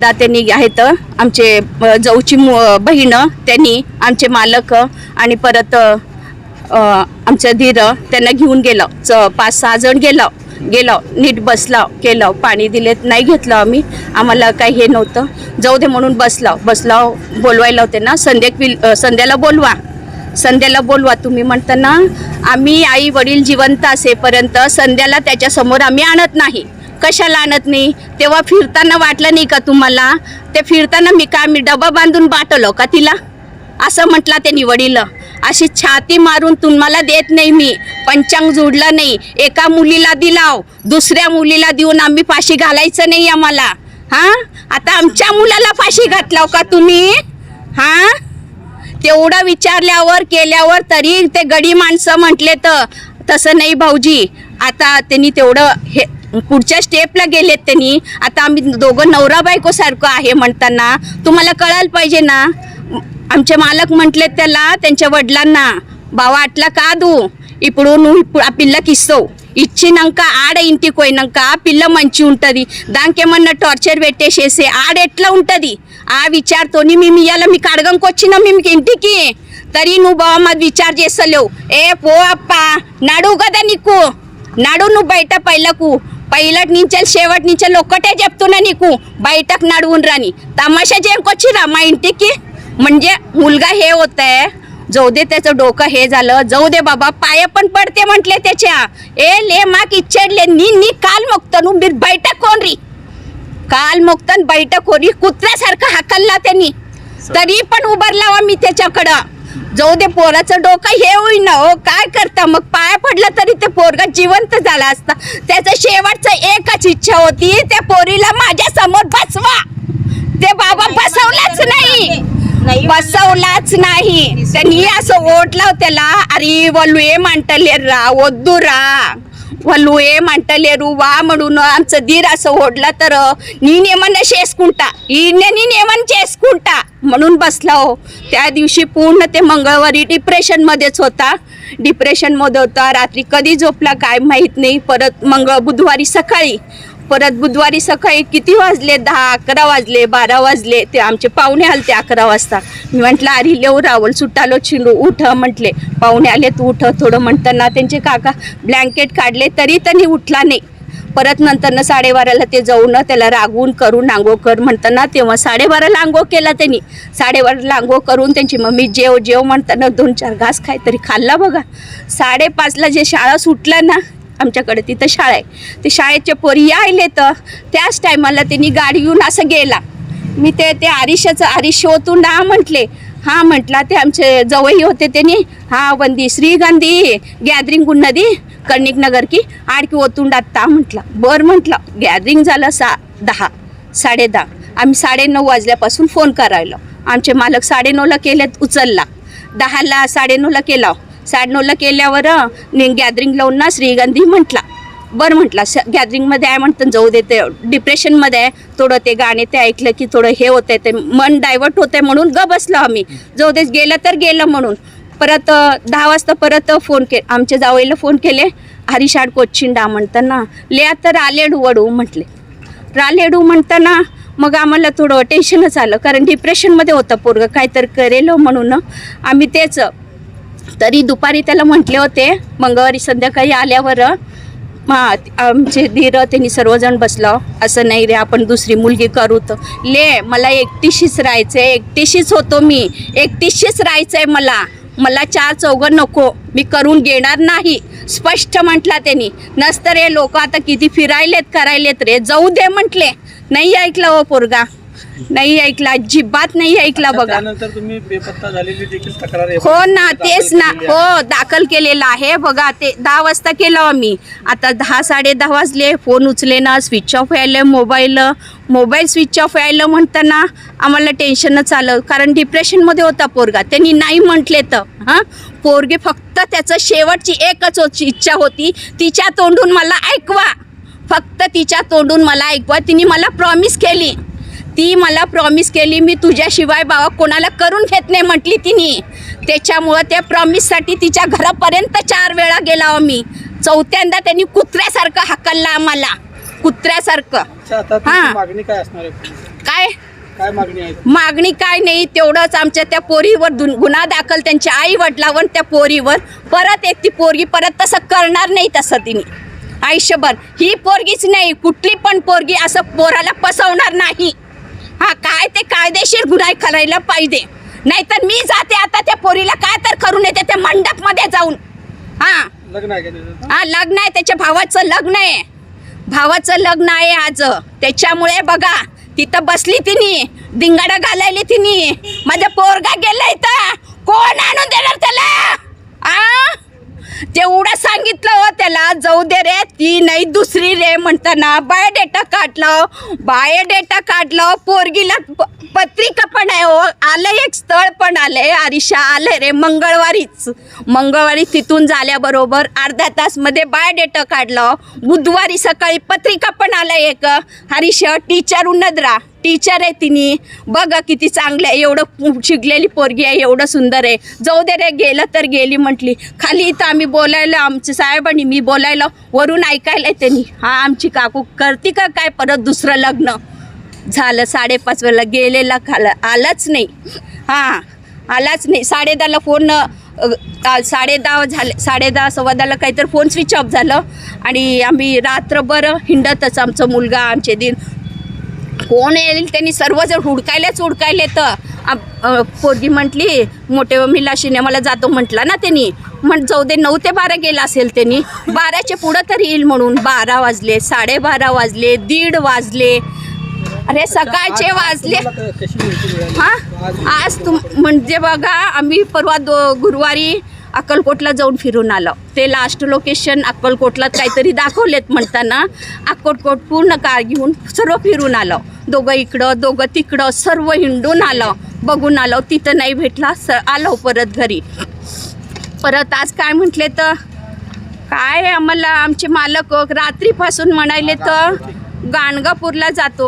त्यांनी आहेत आमचे जाऊची बहीण, त्यांनी आमचे मालक आणि परत आमचं धीर त्यांना घेऊन गेलं. 5-6 जण गेलो नीट बसला केलं, पाणी दिलेत नाही घेतलं आम्ही, आम्हाला काही हे नव्हतं. जाऊ दे म्हणून बसला बोलवायला होते ना, संध्याला बोलवा तुम्ही म्हणताना आम्ही आई वडील जिवंत असेपर्यंत संध्याला त्याच्यासमोर आम्ही आणत नाही. कशाला आणत नाही? तेव्हा फिरताना वाटलं नाही का तुम्हाला? ते फिरताना मी डबा बांधून बाटलो का तिला? असं म्हटला त्यांनी वडील. अशी छाती मारून तुम्हाला देत नाही मी, पंचांग जोडलं नाही. एका मुलीला दिलाव, दुसऱ्या मुलीला देऊन आम्ही फाशी घालायचं नाही आम्हाला. आता आमच्या मुलाला फाशी घातलाव का तुम्ही? तेवढं विचारल्यावर केल्यावर तरी ते गडी माणसं म्हटले तर तसं नाही भाऊजी. आता त्यांनी तेवढं हे पुढच्या स्टेपला गेलेत त्यांनी. आता आम्ही दोघं नवरा बायको सारखं आहे म्हणताना तुम्हाला कळायला पाहिजे ना. आमचे मालक म्हटलेत त्याला, त्यांच्या वडिलांना, బావా అట్లా కాదు, ఇప్పుడు నువ్వు ఆ పిల్లకి ఇస్తావు, ఇచ్చినాక ఆడ ఇంటికి పోయినాక ఆ పిల్ల మంచి ఉంటుంది, దానికి ఏమన్నా టార్చర్ పెట్టేసేసి ఆడ ఎట్లా ఉంటుంది ఆ విచారతోని మేము ఇవాళ మీకు అడగంకి వచ్చినాం మీకు ఇంటికి. తరి నువ్వు బావ మాది విచార చేస్తలేవు. ఏ పో అప్ప, నడువు కదా నీకు, నడు నువ్వు బయట పైలట్ నుంచి शेवट నుంచి ఒక్కటే చెప్తున్నా నీకు, బయటకు నడువుन राणी. तमाशा जेमకొచ్చిరా మా ఇంటికి? म्हणजे मुलगा हे होत आहे, जाऊ दे त्याचं डोकं हे झालं, जाऊ दे बाबा, पाय पण पडते म्हटले त्याच्या. ए ले माक इच्छडले नी काल मोक्तन बीर बैठक कोणरी, काल मोक्तन बैठक कोरी कुत्र्यासारखं हाकलला त्यांनी, तरी पण उभारला मी त्याच्याकडं. जाऊ दे पोराचं डोकं हे होईना हो, काय करता मग? पाया पडलं तरी ते पोरगा जिवंत झाला असता. त्याचं शेवटचं एकच इच्छा होती, त्या पोरीला माझ्या समोर बसवा. ते बाबा बसवलाच नाही. त्यांनी असं ओढला त्याला. अरे वलू ए मांटलेरा ओद्दूरा, वलू ए मांटलेरू वा म्हणून आमचं धीर असं ओढला तर नी नेमन शेसकुंटा म्हणून बसला हो. त्या दिवशी पूर्ण ते मंगळवारी डिप्रेशनमध्येच होता. रात्री कधी झोपला काय माहीत नाही. परत बुधवारी सकाळी किती वाजले? 10-11 वाजले, 12 वाजले. ते आमचे पाहुणे आले ते 11 वाजता. मी म्हटलं अरे लेव रावल सुटालो चिंडू, उठ म्हटले. पाहुणे आले तू उठ थोडं म्हणताना त्यांचे काका ब्लँकेट काढले तरी त्यांनी उठला नाही. परत नंतर 12:30ला ते जाऊन त्याला रागवून करून आंघोळ कर म्हणताना, तेव्हा 12:30ला आंघोळ केला त्यांनी. 12:30ला आंघोळ करून त्यांची मम्मी जेव म्हणताना 2-4 घास तरी खाल्ला बघा. 5:30ला जे शाळा सुटला ना, आमच्याकडे तिथं शाळा आहे, ते शाळेचे पोरी आले तर त्याच टायमाला त्यांनी गाडी घेऊन असं गेला. मी ते आरिशाचं ओतून म्हटले. म्हटला ते आमचे जवई होते त्यांनी, वंदी श्रीगंधी गॅदरिंग उन्नदी कर्णिक नगर की आडकी ओतून टाकता म्हटलं. बरं म्हटलं. गॅदरिंग झालं 10:30. आम्ही 9:30 वाजल्यापासून फोन करायला. आमचे मालक 9:30ला केलेत, उचलला. 10ला 9:30ला केला. 9:30ला केल्यावर गॅदरिंग लावून ना श्रीगंधी म्हटला. बरं म्हटला गॅदरिंगमध्ये आहे म्हणतं, जाऊ दे ते डिप्रेशनमध्ये आहे थोडं, ते गाणे ते ऐकलं की थोडं हे होतं, ते मन डायवर्ट होतं म्हणून बसलो आम्ही. जाऊ दे गेलं तर गेलं म्हणून. परत 10 वाजता परत फोन आमच्या जावईला फोन केले. हरिशाड कोचिंडा म्हणताना ले तर रालेडू वडू म्हटले. रालेडू म्हणताना मग आम्हाला थोडं टेन्शनच आलं, कारण डिप्रेशनमध्ये होतं पोरगं, काहीतरी करेल म्हणून आम्ही तेच. तरी दुपारी त्याला म्हटले होते, मंगळवारी संध्याकाळी आल्यावर आमचे धीर त्यांनी सर्वजण बसलो. असं नाही रे आपण दुसरी मुलगी करू तर. ले मला एकटीशीच राहायचं आहे, एकटीशीच होतो मी, एकटीशीच राहायचं आहे मला 4 चौघं नको, मी करून घेणार नाही, स्पष्ट म्हटला त्यांनी. नसतं रे लोक आता किती करायलेत रे, जाऊ दे म्हटले. नाही ऐकलं हो पोरगा, नाही ऐकला, अजिबात नाही ऐकला बघा. त्यानंतर तुम्ही बेपत्ता झालेली देखील तक्रार हो ना, तेच ना, हो दाखल केलेला आहे बघा. ते 10 वाजता केलं आम्ही. आता 10-10:30 वाजले, फोन उचले ना, स्विच ऑफ व्हायला मोबाईल स्विच ऑफ व्हायला म्हणताना आम्हाला टेन्शनच आलं, कारण डिप्रेशनमध्ये होता पोरगा. त्यांनी नाही म्हटले तर पोरगे फक्त त्याचं शेवटची एकच इच्छा होती, तिच्या तोंडून मला ऐकवा, फक्त तिच्या तोंडून मला ऐकवा. तिने मला प्रॉमिस केली, मी तुझ्याशिवाय बाबा कोणाला करून घेत नाही म्हटली तिने. त्याच्यामुळं त्या प्रॉमिससाठी तिच्या घरापर्यंत 4 वेळा गेला आम्ही. 4थ्यांदा त्यांनी कुत्र्यासारखं हाकलला आम्हाला, कुत्र्यासारखं. मागणी काय असणार आहे? काय मागणी आहे? मागणी काय नाही, तेवढंच आमच्या त्या पोरीवर गुन्हा दाखल त्यांच्या आई वडिलावर, त्या पोरीवर परत एक ती पोरगी परत तसं करणार नाही, तसं तिने आयुष्यभर. ही पोरगीच नाही, कुठली पण पोरगी असं पोराला फसवणार नाही. हा, काय ते कायदेशीर गुन्हा करायला पाहिजे. नाहीतर मी जाते आता त्या पोरीला काय तर करून येते त्या मंडपमध्ये जाऊन. हा, लग्न आहे का त्याचं? हा, लग्न आहे, त्याच्या भावाचं लग्न आहे. भावाचं लग्न आहे आज. त्याच्यामुळे बघा तिथं बसली तिने, धिंगाडा घालायली तिने. माझा पोरगा गेला इथं, कोण आणून देणार त्याला? आ, तेवढं सांगितलं हो त्याला, जाऊ दे रे, ती नाही दुसरी रे म्हणताना बायोडेटा काढलं. पोरगीला पत्रिका पण आहे हो, आलं एक स्थळ पण आलंय, आरिशा आलंय रे मंगळवारी तिथून झाल्याबरोबर अर्धा तासमध्ये बायोडेटा काढलं. बुधवारी सकाळी पत्रिका पण आलंय एक. हरीशा टीचर उन्नद्रा टीचर आहे तिने, बघा किती चांगलं आहे, एवढं शिकलेली पोरगी आहे, एवढं सुंदर आहे. जाऊ दे रे, गेलं तर गेली म्हटली. खाली इथं आम्ही बोलायला, आमच्या साहेबांनी मी बोलायला, वरून ऐकायला त्यांनी, हा आमची काकू करते का काय परत दुसरं लग्न. झालं 5:30 वेळेला गेलेला, आलाच नाही. हां, आलाच नाही. 10:30ला फोन 10:30 झाले, 10:30 11:15ला काहीतरी फोन स्विच ऑफ झालं. आणि आम्ही रात्रभर हिंडतच, आमचा मुलगा, आमचे दिन कोण येईल त्यांनी सर्वजण हुडकायले तर पोरगी म्हटली, मोठे मिला सिनेमाला जातो म्हटला ना त्यांनी, जाऊ दे, 9 ते 12 गेला असेल त्यांनी, 12च्या पुढं तरी येईल म्हणून. 12 वाजले, 12:30 वाजले, 1:30 वाजले, अरे सकाळचे वाजले. हां, आज म्हणजे बघा, आम्ही परवा गुरुवारी अक्कलकोटला जाऊन फिरून आलो. ते लास्ट लोकेशन अक्कलकोटला काहीतरी दाखवलेत म्हणताना अक्कलकोट पूर्ण कार घेऊन सर्व फिरून आलो. दोघं इकडं दोघं तिकडं सर्व हिंडून आलो, बघून आलो. तिथं नाही भेटला, आलो परत घरी. परत आज काय म्हटले तर काय आम्हाला आमचे मालक रात्रीपासून म्हणाले तर गाणगापूरला जातो.